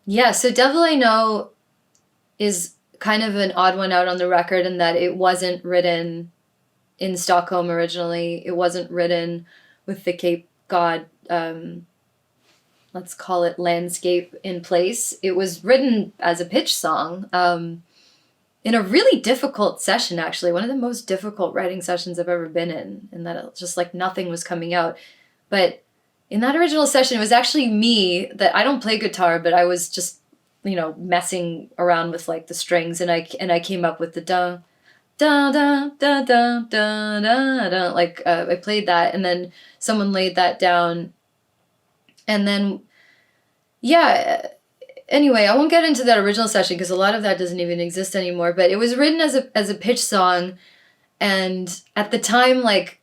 Yeah, so Devil I Know is kind of an odd one out on the record in that it wasn't written in Stockholm originally. It wasn't written with the Cape God, let's call it landscape in place. It was written as a pitch song in a really difficult session, actually. One of the most difficult writing sessions I've ever been in that it just like nothing was coming out. But in that original session, it was actually me that I don't play guitar, but I was just, messing around with like the strings and I came up with the dun dun dun dun dun dun dun, dun. Like I played that and then someone laid that down and then yeah. Anyway, I won't get into that original session because a lot of that doesn't even exist anymore. But it was written as a pitch song, and at the time, like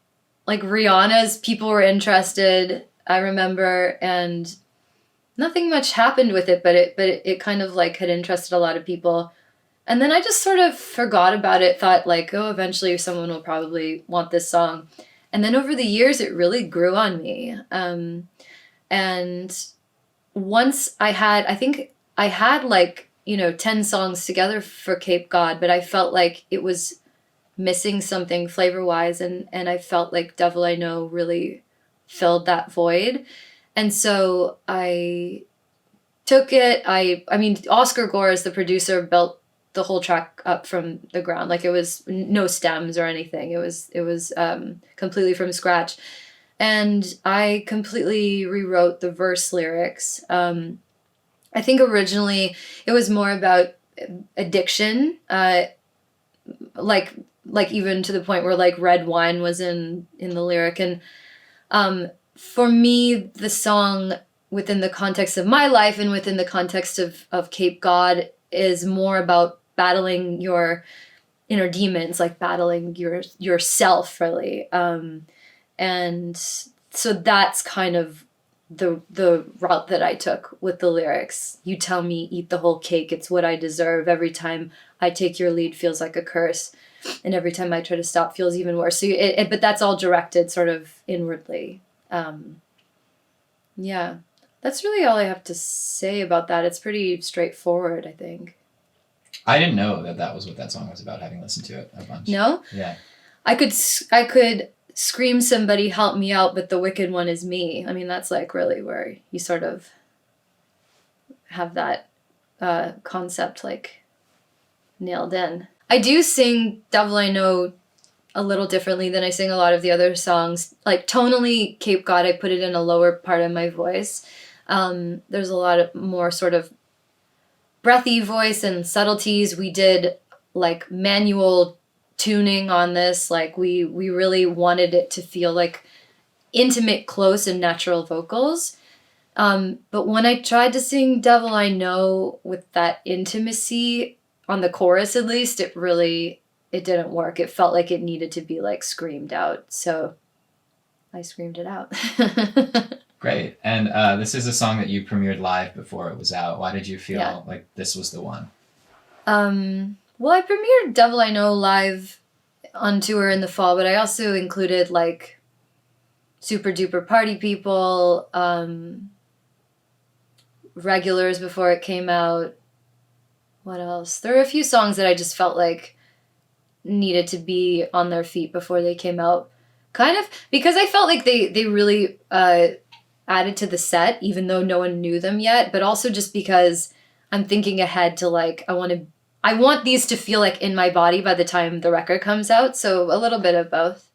Rihanna's people were interested. I remember, and nothing much happened with it, but it kind of like had interested a lot of people. And then I just sort of forgot about it. Thought like, oh, eventually someone will probably want this song. And then over the years, it really grew on me. And once I think I had like, 10 songs together for Cape God, but I felt like it was missing something flavor wise. And I felt like Devil I Know really filled that void. And so I took it. I mean, Oscar Gore, as the producer, built the whole track up from the ground. Like it was no stems or anything. It was completely from scratch. And I completely rewrote the verse lyrics. I think originally it was more about addiction, like like even to the point where like red wine was in the lyric. And for me, the song within the context of my life and within the context of Cape God is more about battling your inner demons, like battling yourself, really. And so that's kind of the route that I took with the lyrics. You tell me, eat the whole cake, it's what I deserve. Every time I take your lead feels like a curse. And every time I try to stop feels even worse. So but that's all directed sort of inwardly. Yeah, that's really all I have to say about that. It's pretty straightforward, I think. I didn't know that that was what that song was about, having listened to it a bunch. No? Yeah. I could scream somebody help me out, but the wicked one is me. I mean, that's like really where you sort of have that concept like nailed in. I do sing Devil I Know a little differently than I sing a lot of the other songs. Like tonally, Cape God, I put it in a lower part of my voice. There's a lot of more sort of breathy voice and subtleties. We did like manual tuning on this. Like we really wanted it to feel like intimate, close, and natural vocals. But when I tried to sing Devil I Know with that intimacy on the chorus, at least, it didn't work. It felt like it needed to be like screamed out. So I screamed it out. Great. And this is a song that you premiered live before it was out. Why did you feel like this was the one? Well, I premiered Devil I Know live on tour in the fall, but I also included like Super Duper Party People, regulars before it came out. What else? There were a few songs that I just felt like needed to be on their feet before they came out. Kind of because I felt like they really added to the set, even though no one knew them yet, but also just because I'm thinking ahead to like, I want these to feel like in my body by the time the record comes out. So a little bit of both.